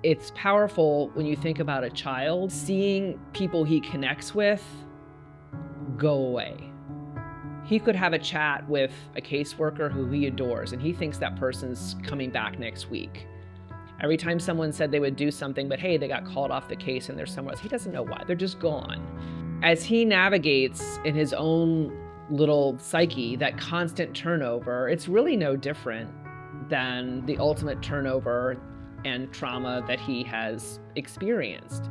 It's powerful when you think about a child, seeing people he connects with go away. He could have a chat with a caseworker who he adores, and he thinks that person's coming back next week. Every time someone said they would do something, but hey, they got called off the case and they're somewhere else, he doesn't know why, they're just gone. As he navigates in his own little psyche that constant turnover, it's really no different than the ultimate turnover and trauma that he has experienced.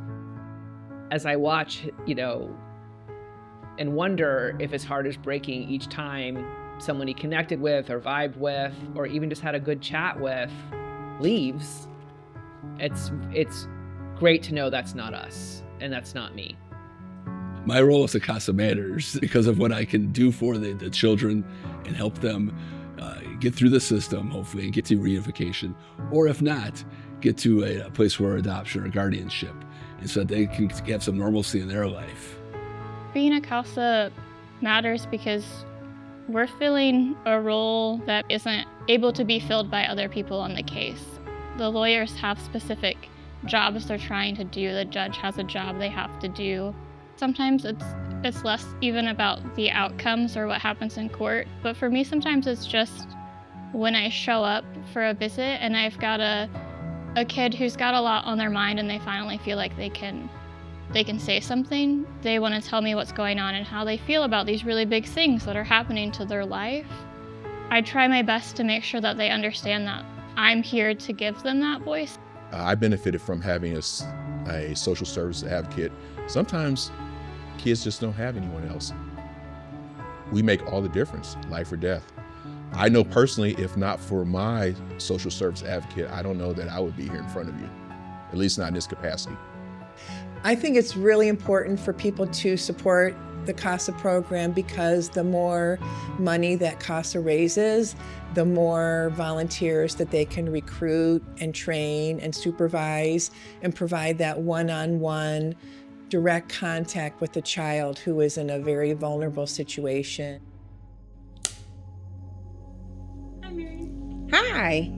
As I watch, and wonder if his heart is breaking each time someone he connected with or vibed with, or even just had a good chat with, leaves, it's great to know that's not us and that's not me. My role as a CASA matters because of what I can do for the children and help them get through the system, hopefully, and get to reunification, or if not, get to a place where adoption or guardianship, and so that they can have some normalcy in their life. Being a CASA matters because we're filling a role that isn't able to be filled by other people on the case. The lawyers have specific jobs they're trying to do. The judge has a job they have to do. Sometimes it's less even about the outcomes or what happens in court, but for me sometimes it's just when I show up for a visit and I've got a kid who's got a lot on their mind and they finally feel like they can say something. They want to tell me what's going on and how they feel about these really big things that are happening to their life. I try my best to make sure that they understand that I'm here to give them that voice. I benefited from having a social service advocate. Sometimes kids just don't have anyone else. We make all the difference, life or death. I know personally, if not for my social service advocate, I don't know that I would be here in front of you, at least not in this capacity. I think it's really important for people to support the CASA program because the more money that CASA raises, the more volunteers that they can recruit and train and supervise and provide that one-on-one direct contact with the child who is in a very vulnerable situation. Hi, Marion. Hi.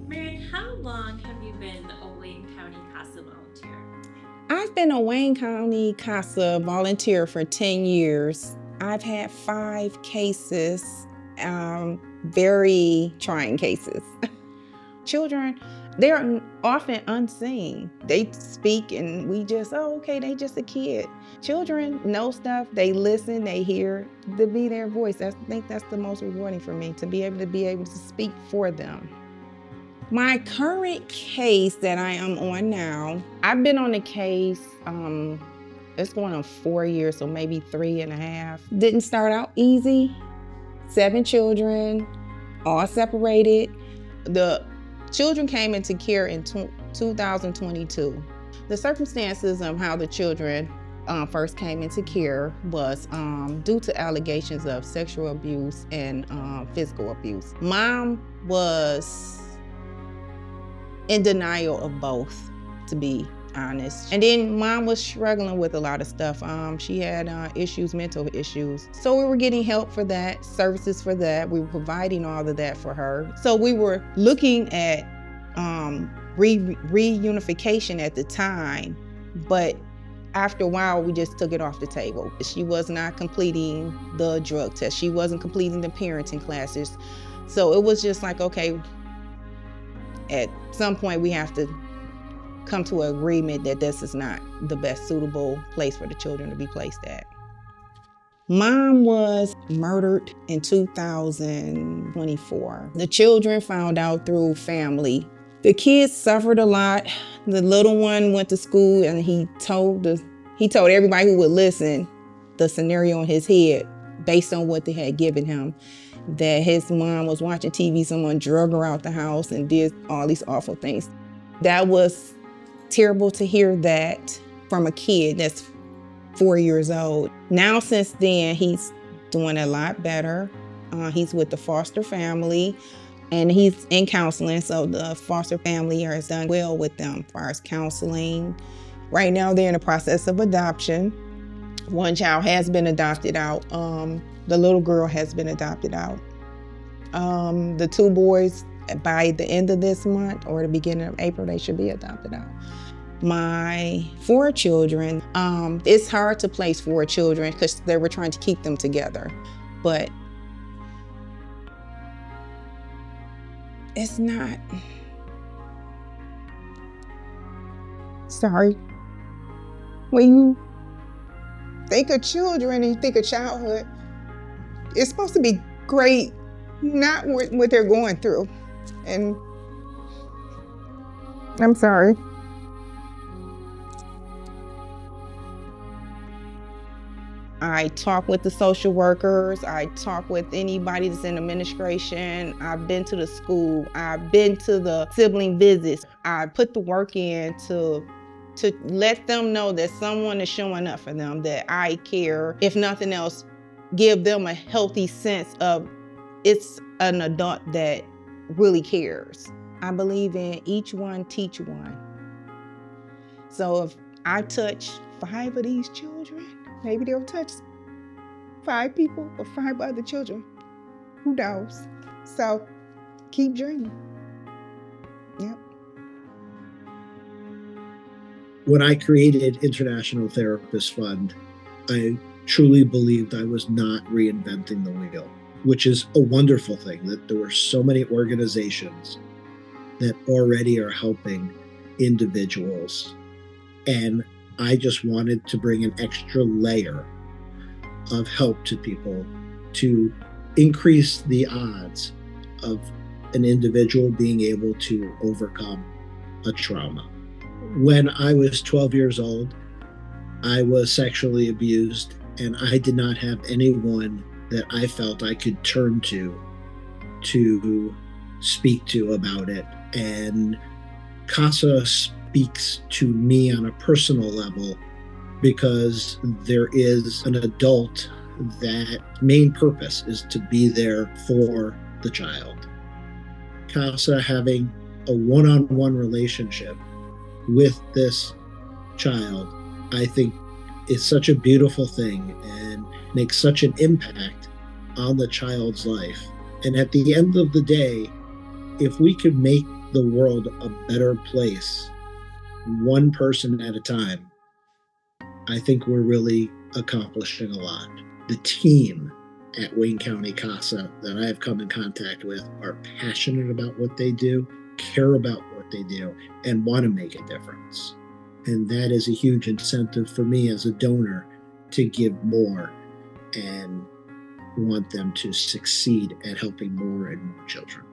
Marion, how long have you been a Wayne County CASA volunteer? I've been a Wayne County CASA volunteer for 10 years. I've had 5 cases, very trying cases. Children, they're often unseen. They speak and we just, okay, they just a kid. Children know stuff, they listen, they hear, to be their voice. I think that's the most rewarding for me, to be able to speak for them. My current case that I am on now, I've been on the case, it's going on 4 years, so maybe 3.5. Didn't start out easy. 7 children, all separated. The children came into care in 2022. The circumstances of how the children first came into care was due to allegations of sexual abuse and physical abuse. Mom was in denial of both, to be honest. And then mom was struggling with a lot of stuff. She had mental issues. So we were getting help for that, services for that. We were providing all of that for her. So we were looking at reunification at the time, but after a while, we just took it off the table. She was not completing the drug test. She wasn't completing the parenting classes. So it was just like, okay, at some point we have to come to an agreement that this is not the best suitable place for the children to be placed at. Mom was murdered in 2024. The children found out through family. The kids suffered a lot. The little one went to school and he told everybody who would listen the scenario in his head based on what they had given him, that his mom was watching TV, someone drug her out the house and did all these awful things. That was terrible to hear that from a kid that's 4 years old. Now, since then, he's doing a lot better. He's with the foster family and he's in counseling. So the foster family has done well with them as far as counseling. Right now, they're in the process of adoption. One child has been adopted out. The little girl has been adopted out. The 2 boys By the end of this month or the beginning of April, they should be adopted out. My 4 children, it's hard to place 4 children because they were trying to keep them together, but it's not. Sorry. When you think of children and you think of childhood, it's supposed to be great, not what they're going through. And I'm sorry. I talk with the social workers. I talk with anybody that's in administration. I've been to the school. I've been to the sibling visits. I put the work in to let them know that someone is showing up for them, that I care. If nothing else, give them a healthy sense of it's an adult that really cares. I believe in each one, teach one. So if I touch 5 of these children, maybe they'll touch 5 people or 5 other children. Who knows? So keep dreaming. Yep. When I created International Therapist Fund, I truly believed I was not reinventing the wheel, which is a wonderful thing, that there were so many organizations that already are helping individuals. And I just wanted to bring an extra layer of help to people to increase the odds of an individual being able to overcome a trauma. When I was 12 years old, I was sexually abused, and I did not have anyone that I felt I could turn to speak to about it. And CASA speaks to me on a personal level because there is an adult that main purpose is to be there for the child. CASA having a one-on-one relationship with this child, I think, is such a beautiful thing and makes such an impact on the child's life. And at the end of the day, if we could make the world a better place, one person at a time, I think we're really accomplishing a lot. The team at Wayne County CASA that I have come in contact with are passionate about what they do, care about what they do, and want to make a difference. And that is a huge incentive for me as a donor to give more and want them to succeed at helping more and more children.